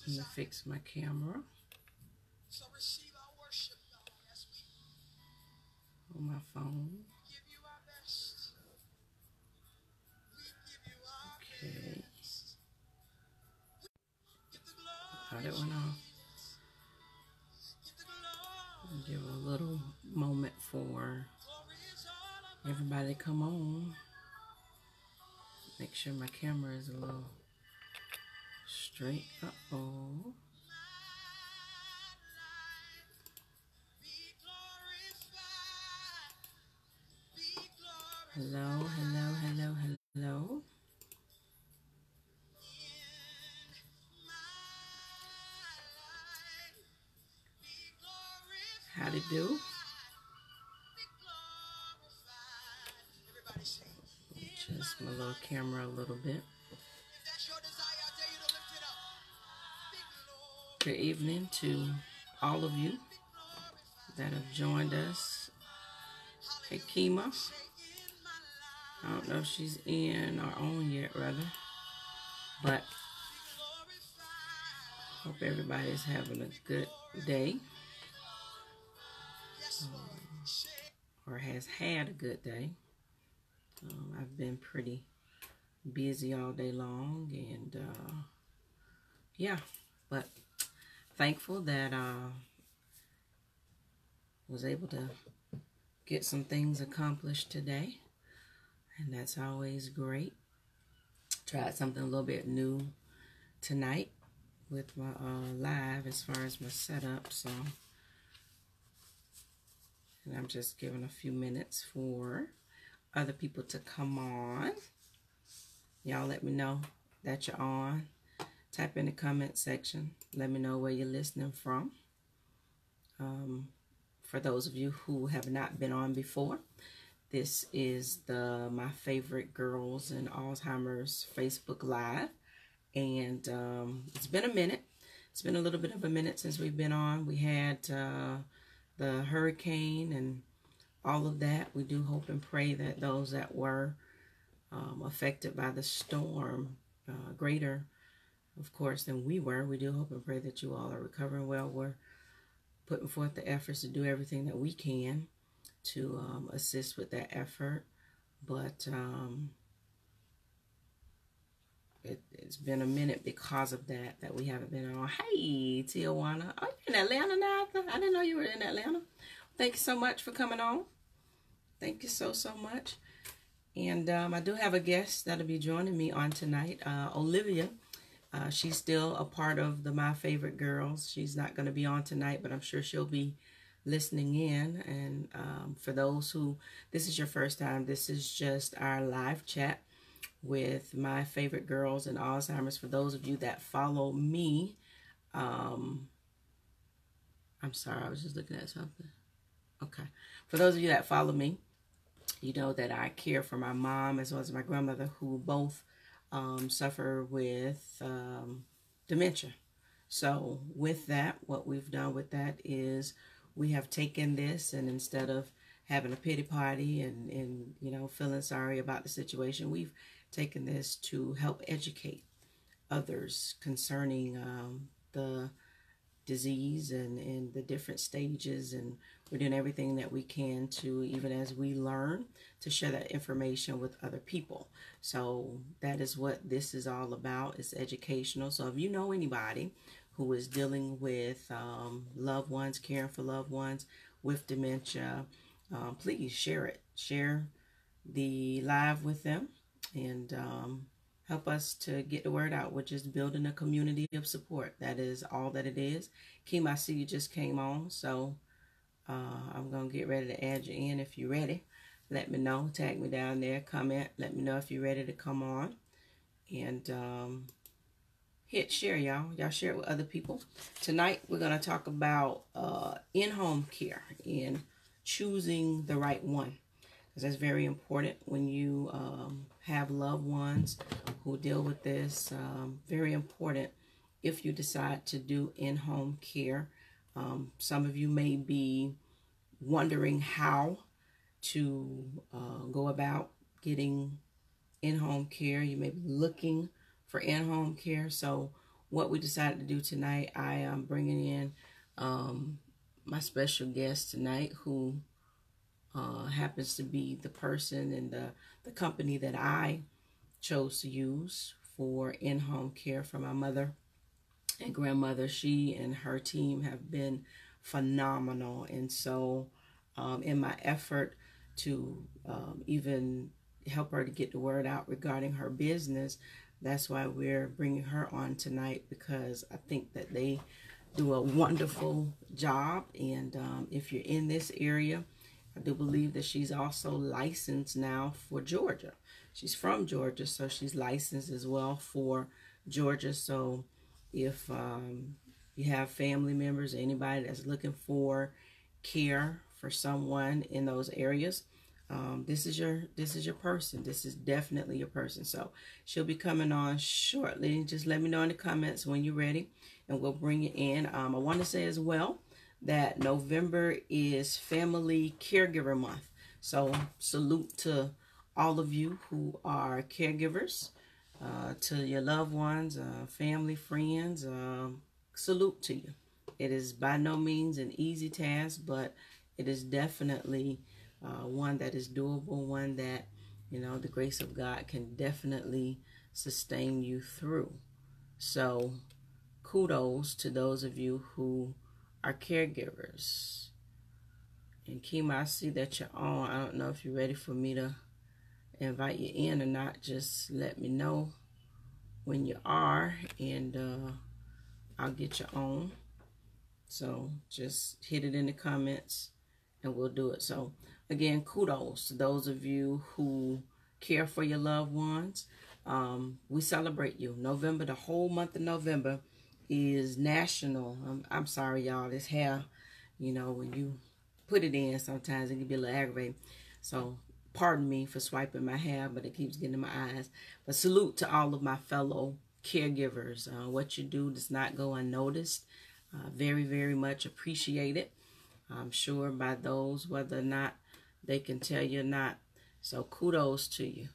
I'm gonna fix my camera on my phone. Okay. Thought it went off. Give a little moment for everybody to come on. Make sure my camera is a little straight. Uh-oh. Hello, hello, hello, hello. How'd it do? Adjust my little camera a little bit. Good evening to all of you that have joined us. Hey, Keema. I don't know if she's in or on yet, rather. But hope everybody's having a good day. Or has had a good day. I've been pretty busy all day long, and yeah, but thankful that I was able to get some things accomplished today, and that's always great. Tried something a little bit new tonight with my live as far as my setup, so, and I'm just giving a few minutes for other people to come on. Y'all let me know that you're on. Type in the comment section. Let me know where you're listening from. For those of you who have not been on before, this is the My Favorite Girls in Alzheimer's Facebook Live. And it's been a minute. It's been a little bit of a minute since we've been on. We had the hurricane and all of that. We do hope and pray that those that were affected by the storm, greater, of course, than we were. We do hope and pray that you all are recovering well. We're putting forth the efforts to do everything that we can to assist with that effort. But it's been a minute because of that we haven't been on. Hey, Tijuana. Are you in Atlanta now? I didn't know you were in Atlanta. Thank you so much for coming on. Thank you so much. And I do have a guest that'll be joining me on tonight, Olivia. She's still a part of the My Favorite Girls. She's not going to be on tonight, but I'm sure she'll be listening in. And for those who, this is your first time, this is just our live chat with My Favorite Girls and Alzheimer's. For those of you that follow me, I'm sorry, I was just looking at something. Okay. For those of you that follow me, you know that I care for my mom as well as my grandmother, who both suffer with dementia. So with that, what we've done with that is we have taken this, and instead of having a pity party and you know, feeling sorry about the situation, we've taken this to help educate others concerning the disease and the different stages, and we're doing everything that we can to, even as we learn, to share that information with other people. So that is what this is all about. It's educational. So if you know anybody who is dealing with loved ones, caring for loved ones with dementia, please share it. Share the live with them, and help us to get the word out, which is building a community of support. That is all that it is. Keema, I see you just came on, so I'm going to get ready to add you in. If you're ready, let me know. Tag me down there, comment. Let me know if you're ready to come on. And hit share, y'all. Y'all share it with other people. Tonight, we're going to talk about in-home care and choosing the right one. Because that's very important when you have loved ones who deal with this. Very important if you decide to do in-home care. Some of you may be wondering how to go about getting in-home care. You may be looking for in-home care. So what we decided to do tonight, I am bringing in my special guest tonight, who happens to be the person and the company that I chose to use for in-home care for my mother and grandmother. She and her team have been phenomenal. And so in my effort to even help her to get the word out regarding her business, that's why we're bringing her on tonight, because I think that they do a wonderful job. And if you're in this area, I do believe that she's also licensed now for Georgia. She's from Georgia, so she's licensed as well for Georgia. So if you have family members, anybody that's looking for care for someone in those areas, this is your person. This is definitely your person. So she'll be coming on shortly. Just let me know in the comments when you're ready, and we'll bring you in. I want to say as well that November is Family Caregiver Month. So salute to all of you who are caregivers, to your loved ones, family, friends. Salute to you. It is by no means an easy task, but it is definitely one that is doable, one that, the grace of God can definitely sustain you through. So kudos to those of you who are caregivers. And Keema, I see that you're on. I don't know if you're ready for me to invite you in or not. Just let me know when you are, and I'll get you on. So just hit it in the comments and we'll do it. So again, kudos to those of you who care for your loved ones. We celebrate you. November, the whole month of November is national. I'm sorry, y'all. This hair, when you put it in, sometimes it can be a little aggravating. So pardon me for swiping my hair, but it keeps getting in my eyes. But salute to all of my fellow caregivers. What you do does not go unnoticed. Very, very much appreciated. I'm sure by those, whether or not they can tell you or not. So kudos to you.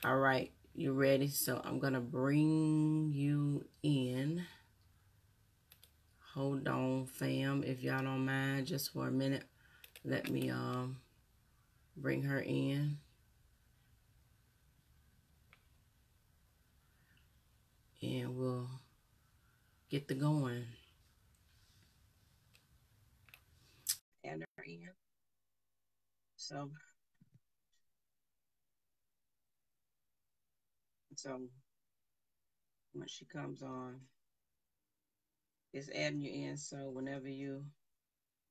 All right, you ready? So I'm going to bring you in. Hold on, fam, if y'all don't mind, just for a minute. Let me bring her in. And we'll get the going. And her in. So once she comes on, it's adding you in. So whenever you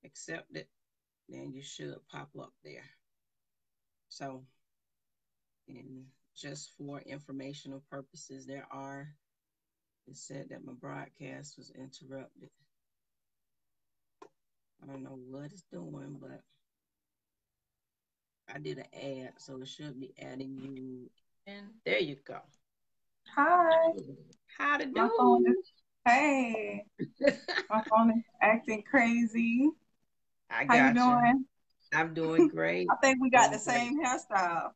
accept it, then you should pop up there. So, and just for informational purposes, it said that my broadcast was interrupted. I don't know what it's doing, but I did an ad, so it should be adding you in. There you go. Hi. How to My phone do? is, hey, my phone is acting crazy. I How you got you. doing? I'm doing great. I think we got Doing the great. same hairstyle.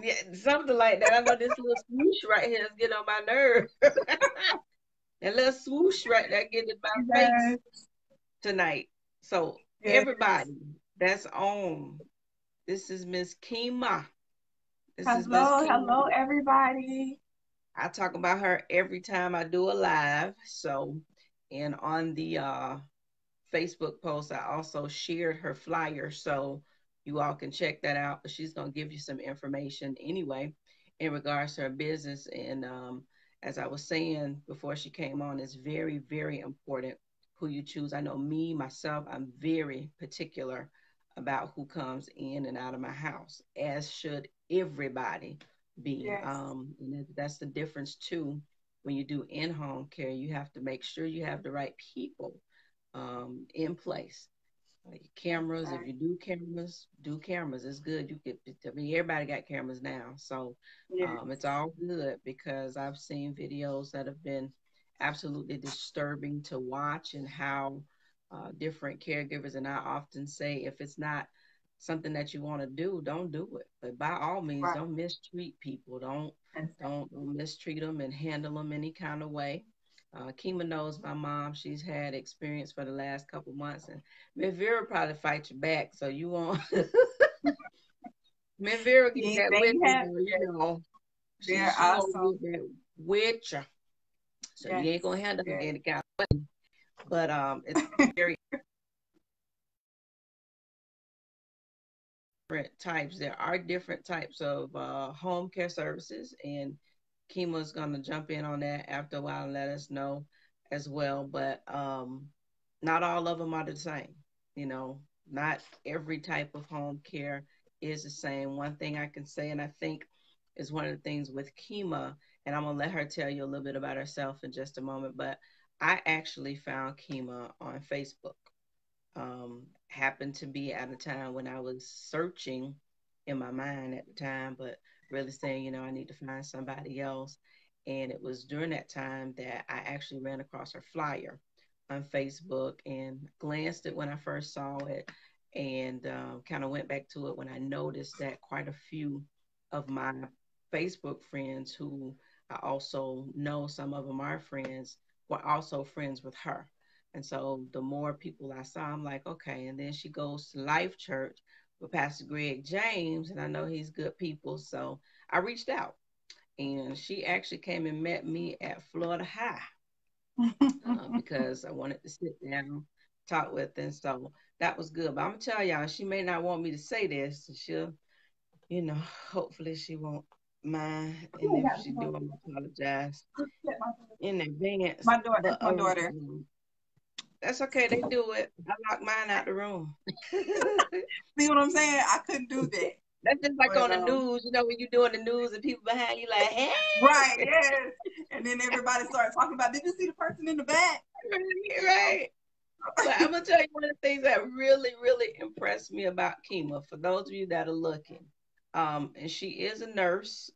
Yeah, something like that. I know this little swoosh right here is getting on my nerve. That little swoosh right there getting in my face Yes, tonight. So yes. everybody that's on, this is Miss Keema. This is Miss Hello, Keema. hello, everybody. I talk about her every time I do a live. So, and on the Facebook post, I also shared her flyer, so you all can check that out. But she's going to give you some information anyway in regards to her business. And as I was saying before she came on, it's very, very important who you choose. I know me, myself, I'm very particular about who comes in and out of my house, as should everybody be. Yes, And that's the difference too. When you do in-home care, you have to make sure you have the right people in place. Cameras, if you exactly. do cameras. It's good. You get, I mean, everybody got cameras now, so it's Yes, all good, because I've seen videos that have been absolutely disturbing to watch, and how different caregivers. And I often say, if it's not something that you want to do, don't do it. But by all means, right. don't mistreat people. Don't Exactly. don't mistreat them and handle them any kind of way. Keema knows my mom. She's had experience for the last couple months, and Miss Vera probably fight you back, so you won't. Miss Vera get Yeah, that they with you, have. so you know They're she gonna awesome. get that with you, so Yes. you ain't gonna handle her Yes. any kind. But it's very different types. There are different types of home care services, and Kima's gonna jump in on that after a while and let us know as well. But not all of them are the same. You know, not every type of home care is the same. One thing I can say, and I think is one of the things with Kima, and I'm gonna let her tell you a little bit about herself in just a moment. But I actually found Kima on Facebook. Happened to be at a time when I was searching in my mind at the time, but really saying, I need to find somebody else. And it was during that time that I actually ran across her flyer on Facebook and glanced at when I first saw it, and kind of went back to it when I noticed that quite a few of my Facebook friends, who I also know some of them are friends, were also friends with her. And so the more people I saw, I'm like, okay. And then she goes to Life Church with Pastor Greg James, and I know he's good people. So I reached out, and she actually came and met me at Florida High because I wanted to sit down, talk with her. And so that was good. But I'm going to tell y'all, she may not want me to say this. She'll, you know, hopefully she won't mind. And if she do, I'm going to apologize in advance. My daughter, that's But my daughter. that's okay. They do it. I locked mine out the room. See what I'm saying? I couldn't do that. That's just like But on the news, when you're doing the news and people behind you like, hey, right, yes. And then everybody started talking about, did you see the person in the back? right. But I'm gonna tell you one of the things that really, really impressed me about Keema, for those of you that are looking. And she is a nurse.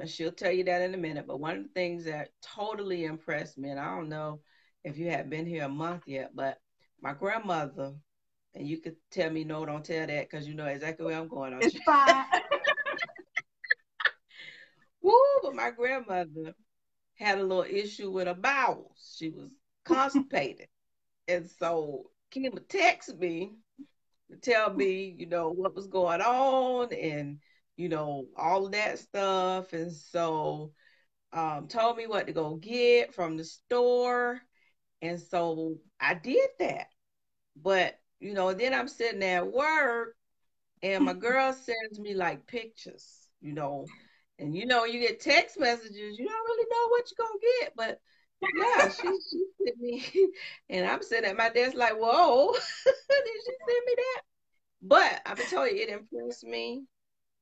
She'll tell you that in a minute. But one of the things that totally impressed me, and I don't know if you have been here a month yet, but my grandmother, and you could tell me no, don't tell that because you know exactly where I'm going. It's fine. Woo, but my grandmother had a little issue with her bowels. She was constipated. And so Kim would text me to tell me, what was going on and, all of that stuff. And so told me what to go get from the store. And so I did that. But, then I'm sitting at work and my girl sends me like pictures, and you get text messages, you don't really know what you're gonna get. But yeah, she sent me and I'm sitting at my desk like, whoa, did she send me that? But I've been telling you, it impressed me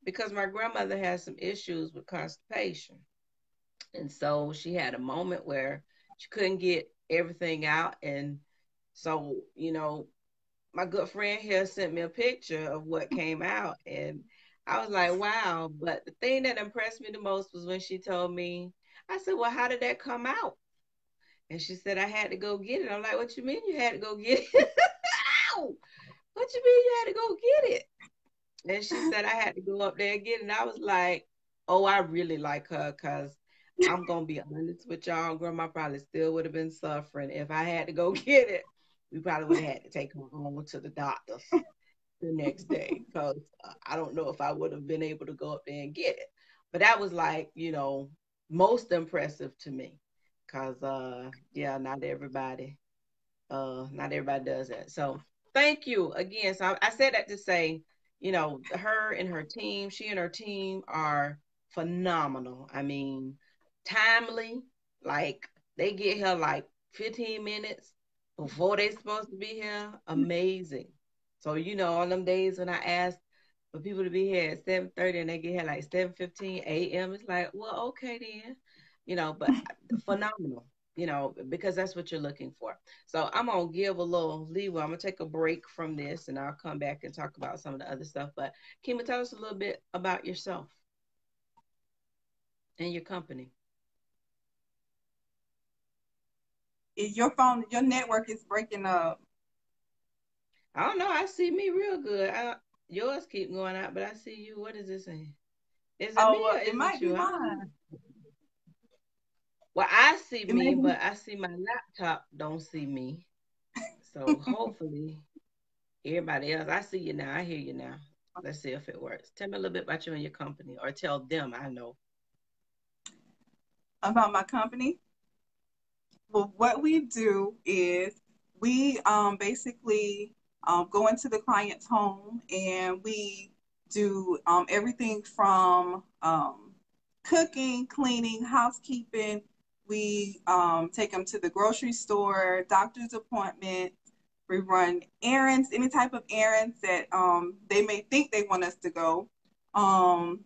because my grandmother had some issues with constipation. And so she had a moment where she couldn't get everything out. And so, my good friend here sent me a picture of what came out, and I was like, wow. But the thing that impressed me the most was when she told me, I said, well, how did that come out? And she said, I had to go get it. I'm like, what you mean you had to go get it? Ow! What you mean you had to go get it? And she said, I had to go up there and get it. And I was like, oh, I really like her because I'm going to be honest with y'all. Grandma probably still would have been suffering if I had to go get it. We probably would have had to take her home to the doctors the next day because I don't know if I would have been able to go up there and get it. But that was like, most impressive to me because, yeah, not everybody does that. So thank you again. So I said that to say, her and her team, she and her team are phenomenal. I mean, timely, like they get here like 15 minutes before they're supposed to be here. Amazing. So, on them days when I ask for people to be here at 7:30 and they get here like 7:15 a.m., it's like, well, okay then. But phenomenal, because that's what you're looking for. So I'm gonna give a little leeway. I'm gonna take a break from this and I'll come back and talk about some of the other stuff. But Keema, tell us a little bit about yourself and your company. Your network is breaking up. I don't know. I see me real good. Yours keep going out, but I see you. What is this saying? Is it me Oh, well, or it is it might be you? I don't know. mine. Well, I see It me, made me, but I see my laptop don't see me. So hopefully everybody else, I see you now. I hear you now. Let's see if it works. Tell me a little bit about you and your company, or tell them I know. about my company. Well, what we do is we basically go into the client's home and we do everything from cooking, cleaning, housekeeping. We take them to the grocery store, doctor's appointments. We run errands, any type of errands that they may think they want us to go. Um,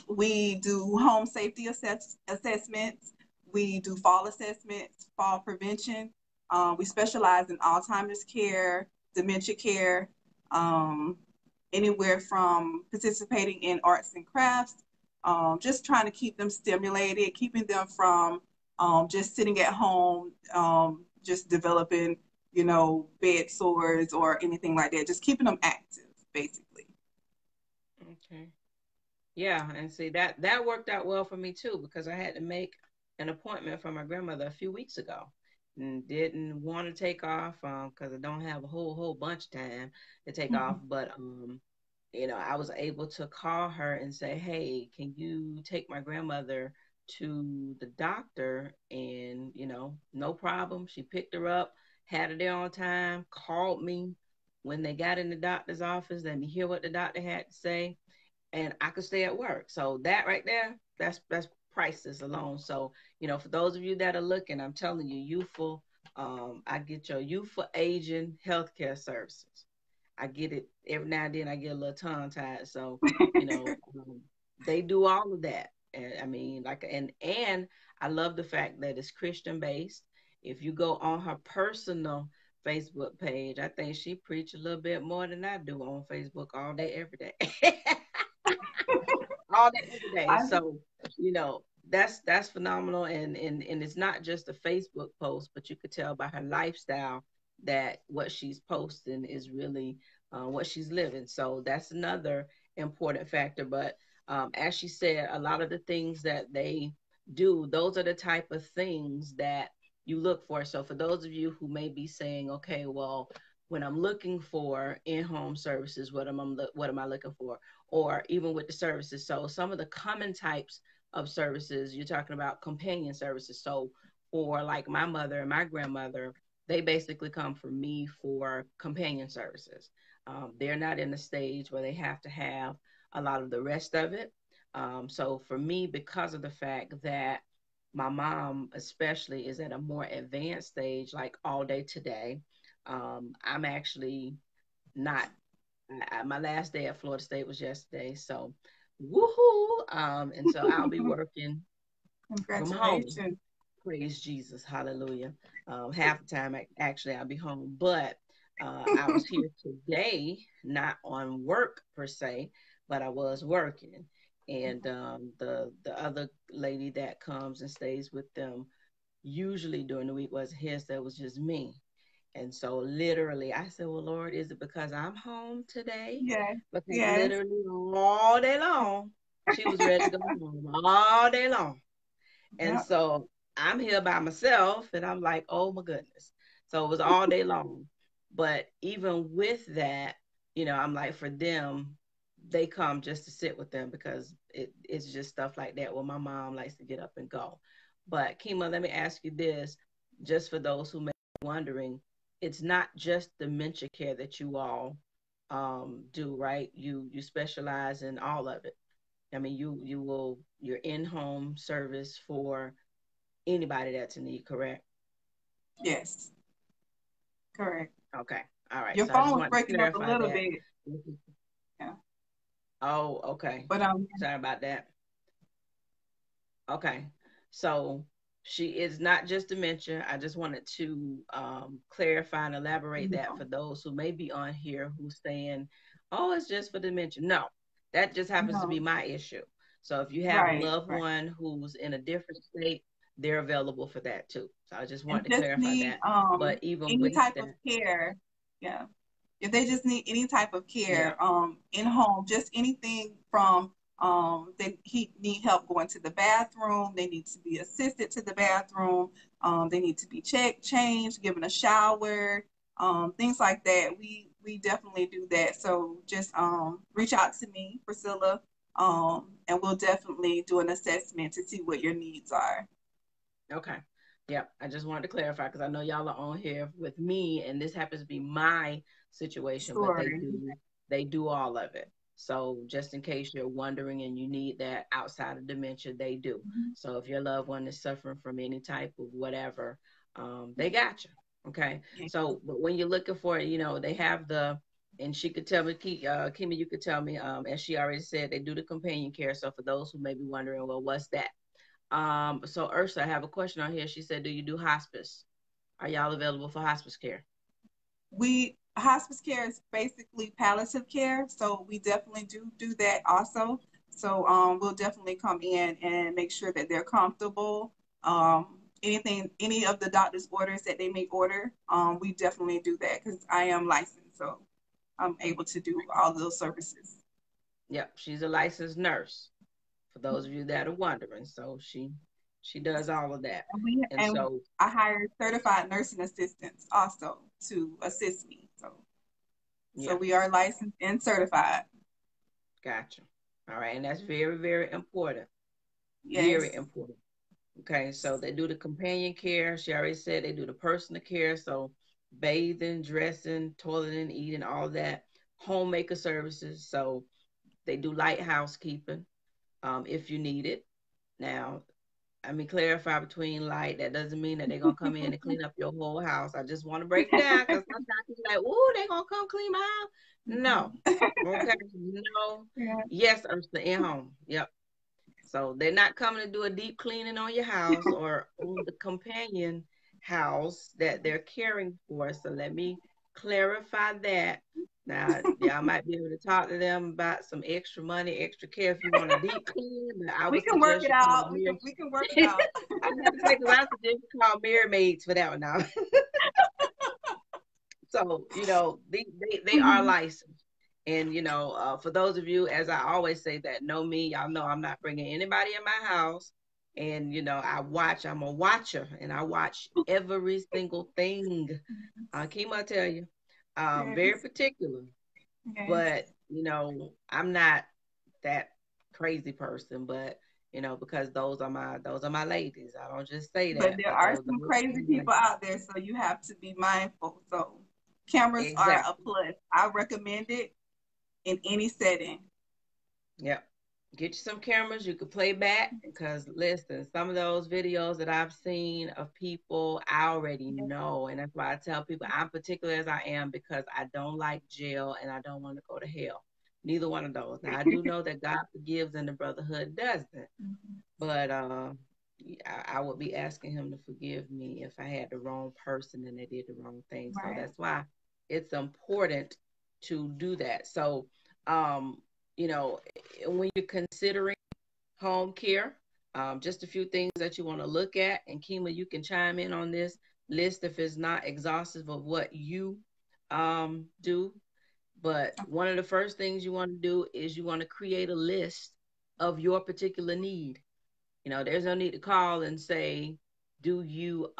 we do home safety assessments. We do fall assessments, fall prevention. We specialize in Alzheimer's care, dementia care, um, anywhere from participating in arts and crafts, just trying to keep them stimulated, keeping them from just sitting at home, just developing, bed sores or anything like that. Just keeping them active, basically. Okay. Yeah, and see that worked out well for me too because I had to make an appointment for my grandmother a few weeks ago, and didn't want to take off because I don't have a whole bunch of time to take off. But I was able to call her and say, "Hey, can you take my grandmother to the doctor?" And no problem. She picked her up, had her there on time, called me when they got in the doctor's office. Let me hear what the doctor had to say and I could stay at work. So that right there, that's priceless alone. So, for those of you that are looking, I'm telling you, I get your youthful aging healthcare services. I get it every now and then. I get a little tongue tied. So, you know, um, they do all of that. And I mean, and I love the fact that it's Christian based. If you go on her personal Facebook page, I think she preach a little bit more than I do on Facebook all day, every day. All day every day. I, So that's phenomenal, and it's not just a Facebook post, but you could tell by her lifestyle that what she's posting is really what she's living. So that's another important factor. But as she said, a lot of the things that they do, those are the type of things that you look for. So for those of you who may be saying, okay, well, when I'm looking for in-home services, what am I looking for? Or even with the services. So some of the common types of services, you're talking about companion services. So for like my mother and my grandmother, they basically come for me for companion services. They're not in the stage where they have to have a lot of the rest of it. So for me, because of the fact that my mom especially is at a more advanced stage, like all day today, I'm actually not my last day at Florida State was yesterday. So, woohoo! And so I'll be working from home. congratulations. Praise Jesus, Hallelujah. Half the time, actually, I'll be home, but I was here today, not on work per se, but I was working. And the other lady that comes and stays with them usually during the week was his. That was just me. And so literally I said, well, Lord, is it because I'm home today? Yes, Because yes, literally all day long, she was ready to go home all day long. And yep, so I'm here by myself and I'm like, oh my goodness. So it was all day long. But even with that, I'm like, for them, they come just to sit with them because it's just stuff like that. Well, my mom likes to get up and go. But Keema, let me ask you this, just for those who may be wondering, it's not just dementia care that you all do, right? You specialize in all of it. I mean, you're in home service for anybody that's in need, correct? yes, correct. Okay. All right. Your So I just phone was wanted to breaking up a clarify little that. bit. Yeah, Oh, okay. but Sorry about that. Okay. So she is not just dementia. I just wanted to clarify and elaborate that for no, those who may be on here who's saying, oh, it's just for dementia. No, that just happens to be no, my issue. So if you have a right, loved right. one who's in a different state, they're available for that too. So I just And wanted to just clarify need that. But even any with type of that, care. Yeah. If they just need any type of yeah. care in home, just anything from he need help going to the bathroom. They need to be assisted to the bathroom. They need to be checked, changed, given a shower, things like that. We definitely do that. So just reach out to me, Priscilla, and we'll definitely do an assessment to see what your needs are. Okay. Yep. I just wanted to clarify because I know y'all are on here with me, and this happens to be my situation, but Sure. they do all of it. So just in case you're wondering and you need that outside of dementia, they do. Mhm. So if your loved one is suffering from any type of whatever, they got you. Okay. Yeah. So, but when you're looking for it, they have and she could tell me, Keema, you could tell me, as she already said, they do the companion care. So for those who may be wondering, well, what's that? So Ursa, I have a question on here. She said, do you do hospice? Are y'all available for hospice care? We hospice care is basically palliative care, so we definitely do that also. So we'll definitely come in and make sure that they're comfortable. Any of the doctor's orders that they may order, we definitely do that because I am licensed, so I'm able to do all those services. Yep, she's a licensed nurse. For those of you that are wondering, so she does all of that. And And so, I hire certified nursing assistants also to assist me. So yeah, we are licensed and certified. gotcha. All right, and that's very, very important. Very Yes. important. Okay, so they do the companion care. She already said they do the personal care. So bathing, dressing, toileting, eating, all that. Homemaker services. So they do light housekeeping, if you need it. Now, I mean, clarify between light. That doesn't mean that they're gonna come in and clean up your whole house. I just want to break it down because sometimes people like, "Ooh, they gonna come clean my house." No, okay, no, Yeah. yes, Ursula in home. Yep. So they're not coming to do a deep cleaning on your house or on the companion house that they're caring for. So let me clarify that. Now, yeah, I might be able to talk to them about some extra money, extra care if you want a deep clean, but I We would can work suggest it you call out. We Mary. can work it out. I'm going to say, because I suggest you call Mary Maids for that one now. So, they are Mhm. licensed. And, for those of you, as I always say that know me, y'all know I'm not bringing anybody in my house. And, I'm a watcher and I watch every single thing. Keema, tell you, very Yes. particular, Yes. but, I'm not that crazy person, but, because those are my ladies. I don't just say But that, there but are those some are crazy my ladies. people out there, so you have to be mindful. So cameras are a Exactly. plus. I recommend it in any setting. Yep. Get you some cameras you could play back because listen, some of those videos that I've seen of people, I already Yes. know. And that's why I tell people I'm particular as I am because I don't like jail and I don't want to go to hell. Neither one of those. Now I do know that God forgives and the brotherhood doesn't. Mhm. But I would be asking him to forgive me if I had the wrong person and they did the wrong thing. So Right. that's why it's important to do that. So, um, you know, when you're considering home care, just a few things that you want to look at. And Keema, you can chime in on this list if it's not exhaustive of what you do. But one of the first things you want to do is you want to create a list of your particular need. There's no need to call and say, do you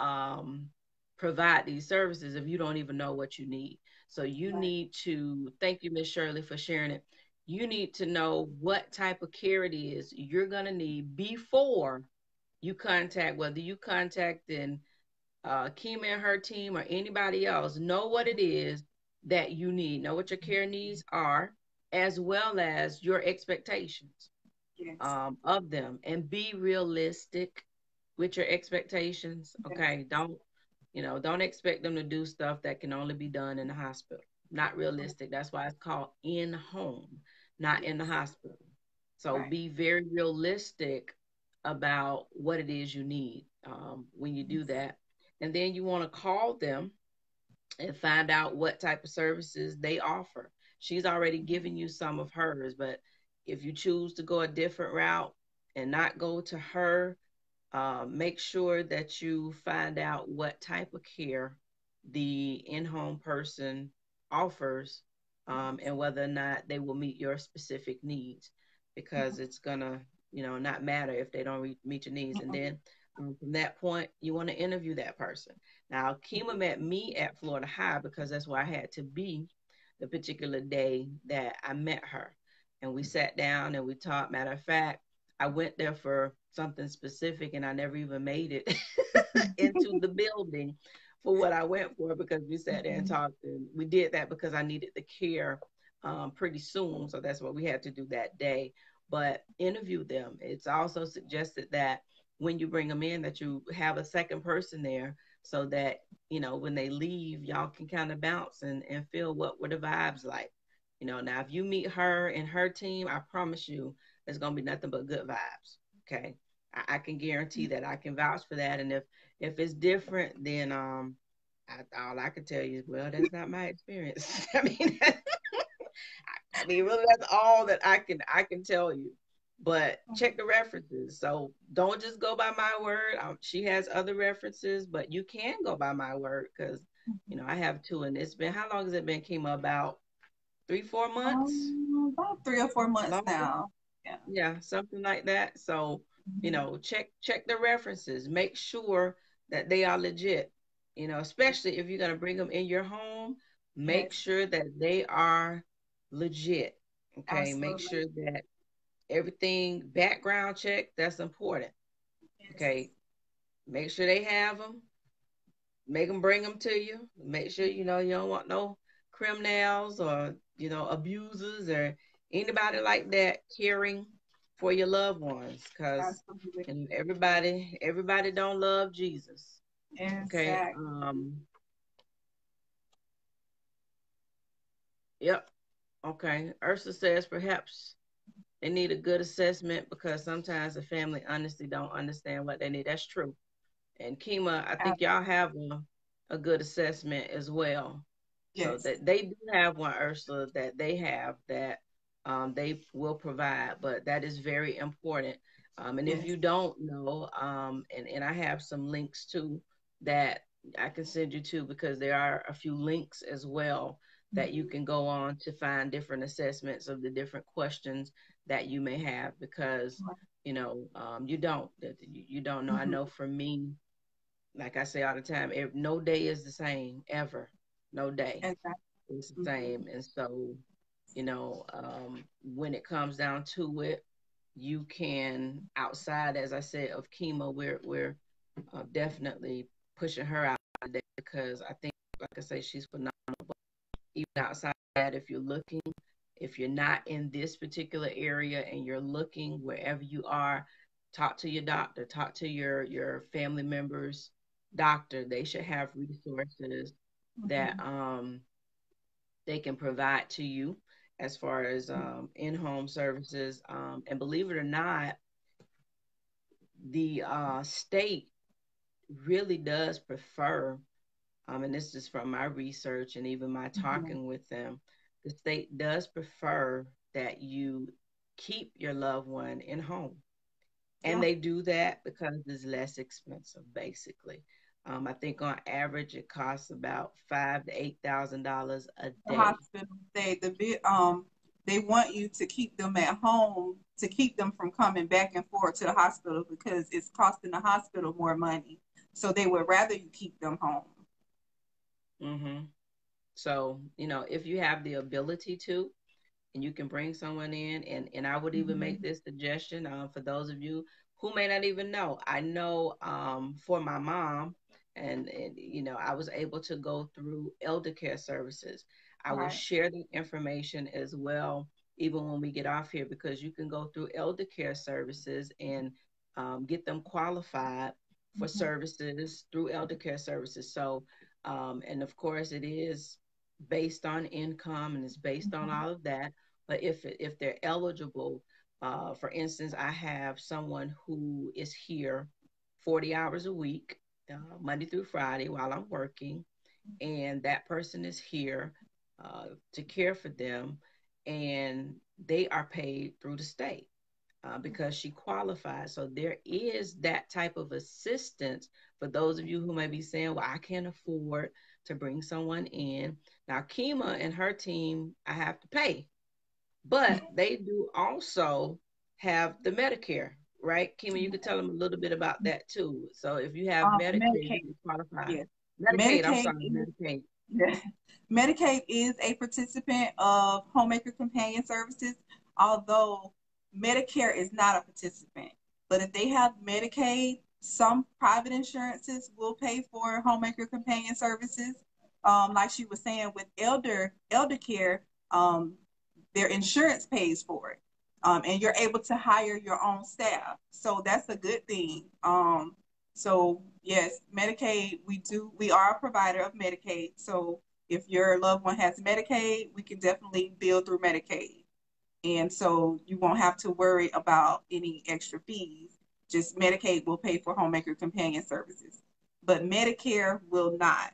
provide these services if you don't even know what you need? So you Right. need to thank you, Miss Shirley, for sharing it. You need to know what type of care it is you're gonna need before you contact, whether you contact in Keema and her team or anybody else. Know what it is that you need. Know what your care needs are, as well as your expectations Yes. of them, and be realistic with your expectations. Yes. Okay, don't expect them to do stuff that can only be done in the hospital. Not realistic. That's why it's called in home, not in the Yes. hospital. So Right. be very realistic about what it is you need when you do Yes. that, and then you want to call them and find out what type of services they offer. She's already given you some of hers, but if you choose to go a different route and not go to her, make sure that you find out what type of care the in home person offers, and whether or not they will meet your specific needs. because it's gonna, not matter if they don't meet your needs. And then from that point, you want to interview that person. Now, Keema met me at Florida High because that's where I had to be the particular day that I met her. And we sat down and we talked. Matter of fact, I went there for something specific and I never even made it into the building for what I went for because we sat there and talked. And we did that because I needed the care pretty soon. So that's what we had to do that day. But interview them. It's also suggested that when you bring them in, that you have a second person there so that, when they leave, y'all can kind of bounce and feel what were the vibes like. Now if you meet her and her team, I promise you it's gonna be nothing but good vibes. Okay. I can guarantee that. I can vouch for that. And if it's different, then all I can tell you is, well, that's not my experience. I mean, really, that's all that I can tell you. But check the references. So don't just go by my word. She has other references, but you can go by my word because I have two, and it's been, how long has it been? Came about 3-4 months. About 3 or 4 months Longer. now. Yeah. Yeah, something like that. So, Mhm. check the references. Make sure that they are legit. Especially if you're gonna bring them in your home, make Yes, sure that they are legit. Okay, make absolutely. sure that everything background check, that's important. Yes. Okay, make sure they have them. Make them bring them to you. Make sure you don't want no criminals or abusers or anybody like that caring for your loved ones, because Absolutely. everybody don't love Jesus. Okay. Exactly. Yep. Okay. Ursa says perhaps they need a good assessment because sometimes the family honestly don't understand what they need. That's true. And Keema, I think y'all have a good assessment as well. So Yes. that they do have one, Ursula, that they have that they will provide, but that is very important. And if Yes. you don't know, and I have some links too that I can send you to, because there are a few links as well that you Mhm. can go on to find different assessments of the different questions that you may have, because Right. you don't know. I Mhm. know for me, like I say all the time, no day is the same ever. No day Exactly. is the Mhm. same. And so, when it comes down to it, you can, outside, as I said, of Keema, we're definitely pushing her out today because I think, like I say, she's phenomenal. Even outside that, if you're not in this particular area and you're looking wherever you are, talk to your doctor, talk to your family members doctor. They should have resources that Mhm. they can provide to you as far as in-home services. And believe it or not, the state really does prefer, and this is from my research and even my Mhm. talking with them, the state does prefer that you keep your loved one in home. And Yeah. they do that because it's less expensive, basically. I think on average it costs about $5,000 to $8,000 a The day. hospital, they want you to keep them at home to keep them from coming back and forth to the hospital because it's costing the hospital more money. So they would rather you keep them home. hmm So, if you have the ability to, and you can bring someone in, and I would even make Mhm. this suggestion for those of you who may not even know. I know for my mom, and I was able to go through elder care services. I will Right. share the information as well, even when we get off here, because you can go through elder care services and get them qualified for Mhm. services through elder care services. So, and of course, it is based on income and it's based on Mhm. all of that. But if they're eligible, for instance, I have someone who is here 40 hours a week, Monday through Friday while I'm working, and that person is here to care for them, and they are paid through the state because she qualifies. So there is that type of assistance for those of you who may be saying, well, I can't afford to bring someone in. Now, Keema and her team, I have to pay, but they do also have the Medicare, right? Keema, you could tell them a little bit about that too. So if you have Medicare, you Medicaid, can qualify. yes. Medicaid, I'm Medicaid sorry, is Medicaid. Yeah. Medicaid is a participant of Homemaker Companion Services, although Medicare is not a participant. But if they have Medicaid, some private insurances will pay for Homemaker Companion Services. Like she was saying with elder care, their insurance pays for it. And you're able to hire your own staff. So that's a good thing. So yes, Medicaid, we are a provider of Medicaid. So if your loved one has Medicaid, we can definitely bill through Medicaid. And so you won't have to worry about any extra fees. Just Medicaid will pay for homemaker companion services. But Medicare will not.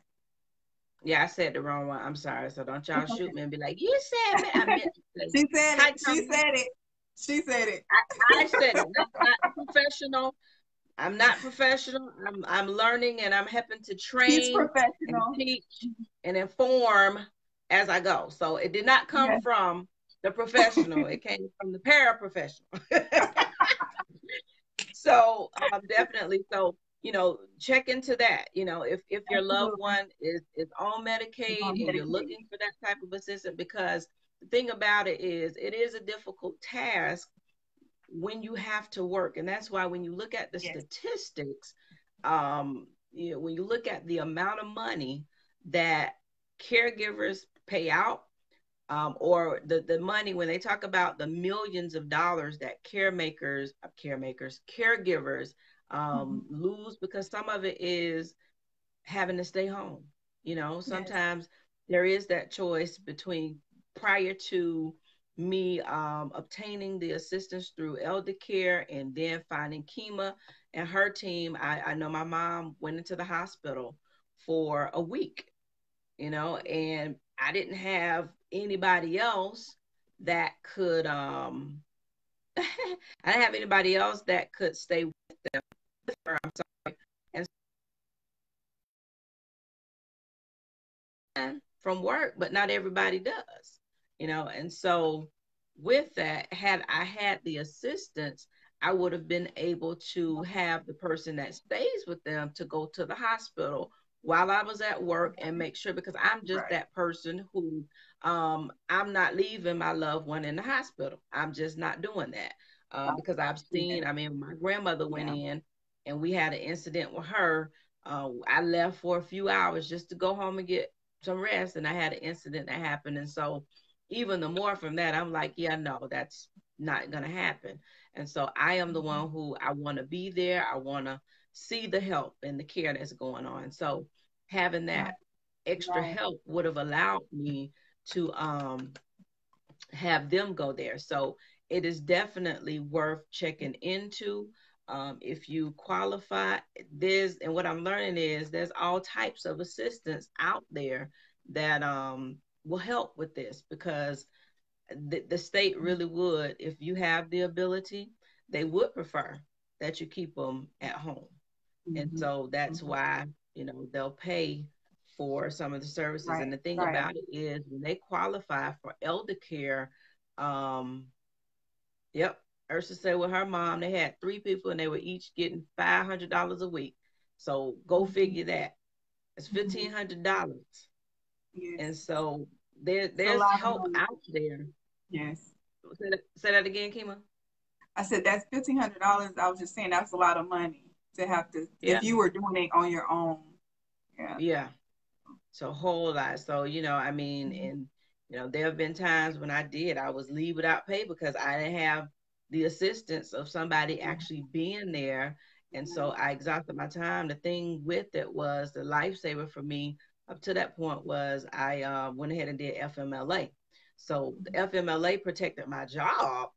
Yeah, I said the wrong one. I'm sorry. So don't y'all It's shoot okay. me and be like, you said I meant to say She said it. hi, She said it. She said it. I said it. Not professional. I'm not professional. I'm learning and I'm helping to She's train and professional. teach and inform as I go. So it did not come Yes. from the professional. It came from the paraprofessional. So definitely. So check into that. If your loved Absolutely. one is on It's Medicaid on and you're Medicaid. looking for that type of assistance, because the thing about it is a difficult task when you have to work. And that's why when you look at the Yes. statistics, when you look at the amount of money that caregivers pay out, or the money when they talk about the millions of dollars that caregivers Mhm. lose, because some of it is having to stay home. Yes. Sometimes there is that choice between, prior to me obtaining the assistance through elder care and then finding Keema and her team. I know my mom went into the hospital for a week, and I didn't have anybody else that could I didn't have anybody else that could stay with her. I'm sorry. And from work, but not everybody does, and so with that, had I had the assistance, I would have been able to have the person that stays with them to go to the hospital while I was at work and make sure, because I'm just Right. that person who I'm not leaving my loved one in the hospital. I'm just not doing that, because I've Yes. seen, I mean, my grandmother went Yeah. in and we had an incident with her. I left for a few hours just to go home and get some rest, and I had an incident that happened. And so even the more from that, I'm like, yeah, no, that's not gonna happen. And so I am the Mhm. one who, I want to be there. I want to see the help and the care that's going on. So having Right. that extra Right. help would have allowed me to have them go there. So it is definitely worth checking into. If you qualify, and what I'm learning is there's all types of assistance out there that will help with this, because the state really would, if you have the ability, they would prefer that you keep them at home. And Mhm. so that's Mhm. why, they'll pay for some of the services. And Right. the thing Right. about it is, when they qualify for elder care, um, yep, Ursa said with her mom, they had three people and they were each getting $500 a week. So go Mhm. figure that. It's Mhm. $1,500. And Yes. so It's a there's lot of help money. out there. Yes. Say that again, Kima. I said that's $1,500. I was just saying that's a lot of money to have to Yeah, if you were doing it on your own. Yeah. yeah. So whole lot. So, I mean, Mhm. and there have been times when I was leave without pay because I didn't have the assistance of somebody Yeah. actually being there. And so Right. I exhausted my time. The thing with it was, the lifesaver for me up to that point was, I went ahead and did FMLA. So the Mhm. FMLA protected my job,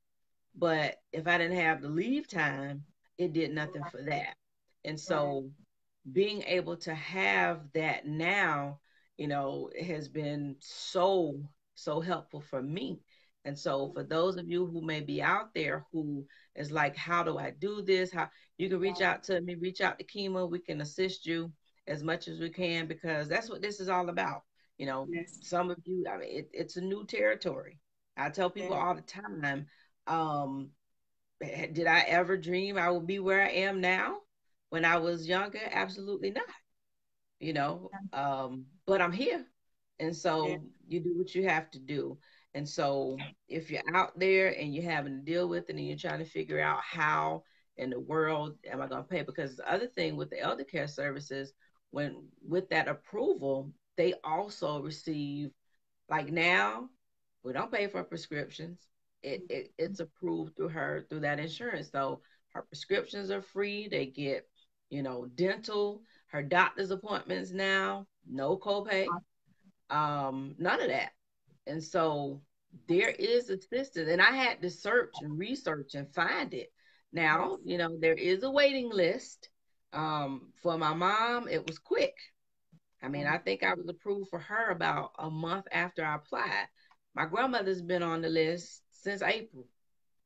but if I didn't have the leave time, it did nothing Right. for that. And Right. so being able to have that now, has been so helpful for me. And so for those of you who may be out there who is like, how do I do this? How you can reach Right. out to me, reach out to Keema. We can assist you as much as we can, because that's what this is all about. You know, Yes. some of you, I mean, it's a new territory. I tell people Yes. all the time, um, Did I ever dream I would be where I am now when I was younger? Absolutely not. But I'm here. And Yeah. so you do what you have to do. And so if you're out there and you're having to deal with it and you're trying to figure out how in the world am I going to pay? Because the other thing with the elder care services, when with that approval, they also receive, like now, we don't pay for prescriptions. It's approved through that insurance. So her prescriptions are free. They get, dental, her doctor's appointments now, no copay, none of that. And so there is assistance. And I had to search and research and find it. Yes. Now, there is a waiting list. For my mom, it was quick. I mean, I think I was approved for her about a month after I applied. My grandmother's been on the list since April,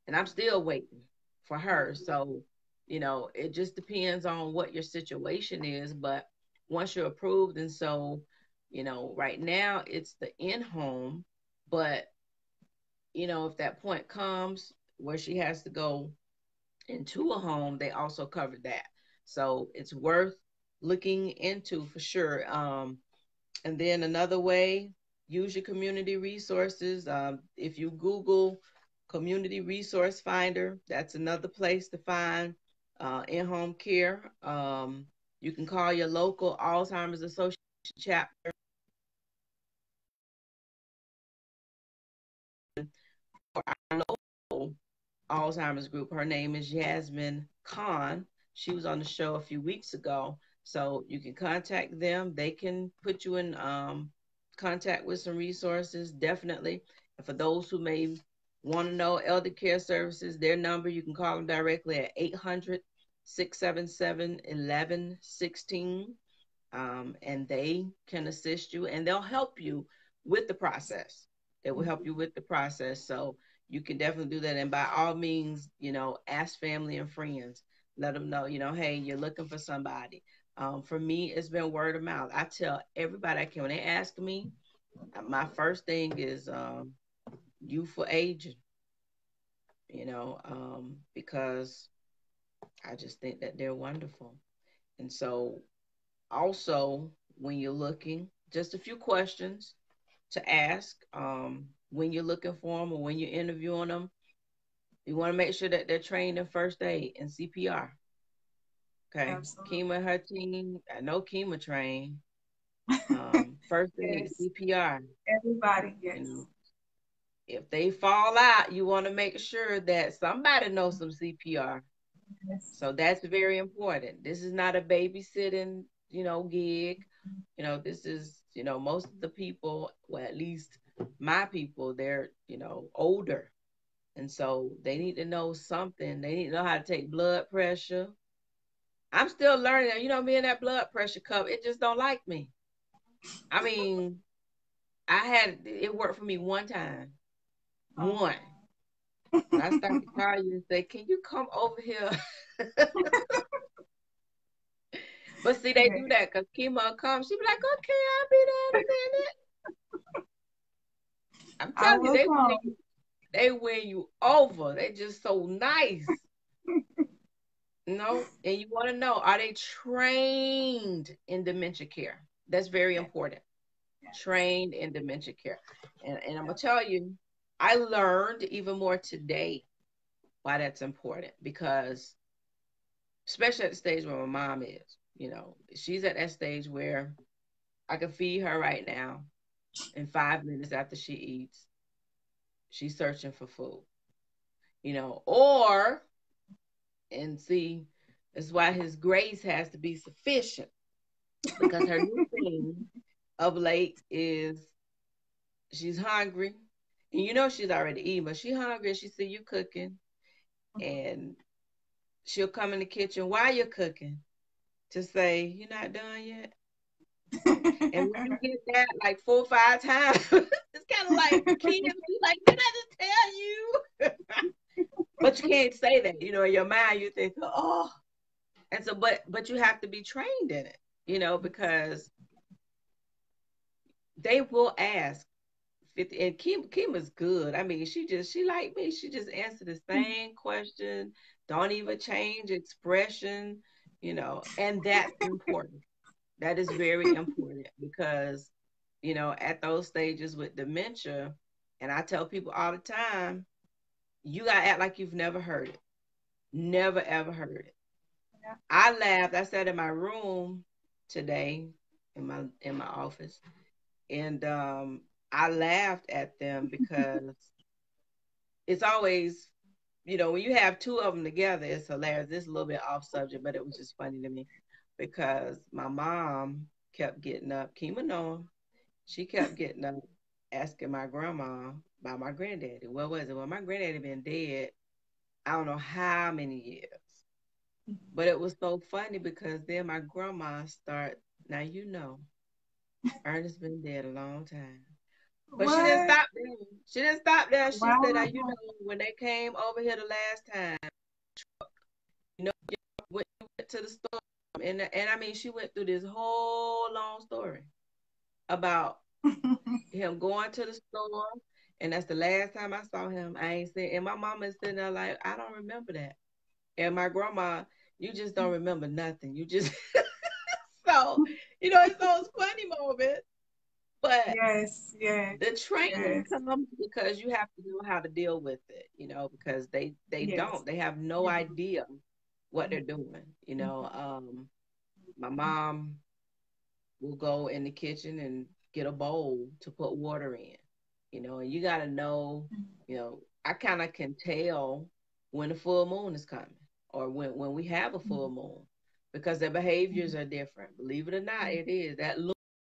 and I'm still waiting for her. So, it just depends on what your situation is. But once you're approved, and so, right now it's the in home, but, if that point comes where she has to go into a home, they also cover that. So it's worth looking into for sure. And then another way, use your community resources. If you Google Community Resource Finder, that's another place to find in-home care. You can call your local Alzheimer's Association chapter or our local Alzheimer's group. Her name is Yasmin Khan. She was on the show a few weeks ago. So you can contact them. They can put you in contact with some resources, definitely. And for those who may want to know elder care services, their number, you can call them directly at 800-677-1116. And they can assist you and they'll help you with the process. They will help you with the process. So you can definitely do that. And by all means, ask family and friends. Let them know, hey, you're looking for somebody. For me, it's been word of mouth. I tell everybody I can, when they ask me, my first thing is youthful aging, because I just think that they're wonderful. And so also, when you're looking, just a few questions to ask when you're looking for them or when you're interviewing them. You want to make sure that they're trained in first aid and CPR. Okay. Absolutely. Keema, her team, I know Keema trained. First aid, Yes. CPR. Everybody. You Yes. know, if they fall out, you want to make sure that somebody knows some CPR. Yes. So that's very important. This is not a babysitting, gig. This is, most of the people, well, at least my people, they're, older. And so they need to know something. They need to know how to take blood pressure. I'm still learning. Me and that blood pressure cup, it just don't like me. I mean, I had it worked for me one time. Oh. One. And I started to call you and say, can you come over here? But see, they Yeah. do that because Keema comes. She be like, okay, I'll be there in a minute. I'm I telling you, will come. they win you over. They just so nice. And you want to know, are they trained in dementia care? That's very Yes. important. Yes. Trained in dementia care. And I'm gonna tell you, I learned even more today why that's important because especially at the stage where my mom is, she's at that stage where I can feed her right now in 5 minutes after she eats. She's searching for food, or and see, that's why his grace has to be sufficient because her new thing of late is she's hungry. And she's already eating, but she's hungry. She see you cooking and she'll come in the kitchen while you're cooking to say, you're not done yet. And when you get that like 4 or 5 times, it's kind of like kids be like, did I just tell you? But you can't say that, in your mind you think, oh, and so but you have to be trained in it, because they will ask 50. And Keema's good. I mean, she like me. She just answer the same question. Don't even change expression, and that's important. That is very important because, at those stages with dementia, and I tell people all the time, you gotta act like you've never heard it. Never ever heard it. Yeah. I laughed. I sat in my room today in my office, and I laughed at them because it's always, when you have two of them together, it's hilarious. This is a little bit off subject, but it was just funny to me because my mom kept getting up. Keema knowing, she kept getting up, asking my grandma about my granddaddy. What was it? Well, my granddaddy been dead, I don't know how many years. But it was so funny because then my grandma start, now Ernest been dead a long time. But she didn't What? stop there. She didn't stop there. She said, now Wow. when they came over here the last time, went to the store. And I mean, she went through this whole long story about him going to the store. And that's the last time I saw him. I ain't seen, and my mama is sitting there like, I don't remember that. And my grandma, you just don't remember nothing. You just, so, it's those funny moments. But Yes, yes, the training yes, comes because you have to know how to deal with it, because they yes. don't. They have no Mhm, idea what they're doing. My mom will go in the kitchen and get a bowl to put water in, and you got to know, I kind of can tell when the full moon is coming or when we have a full moon because their behaviors are different. Believe it or not, it is that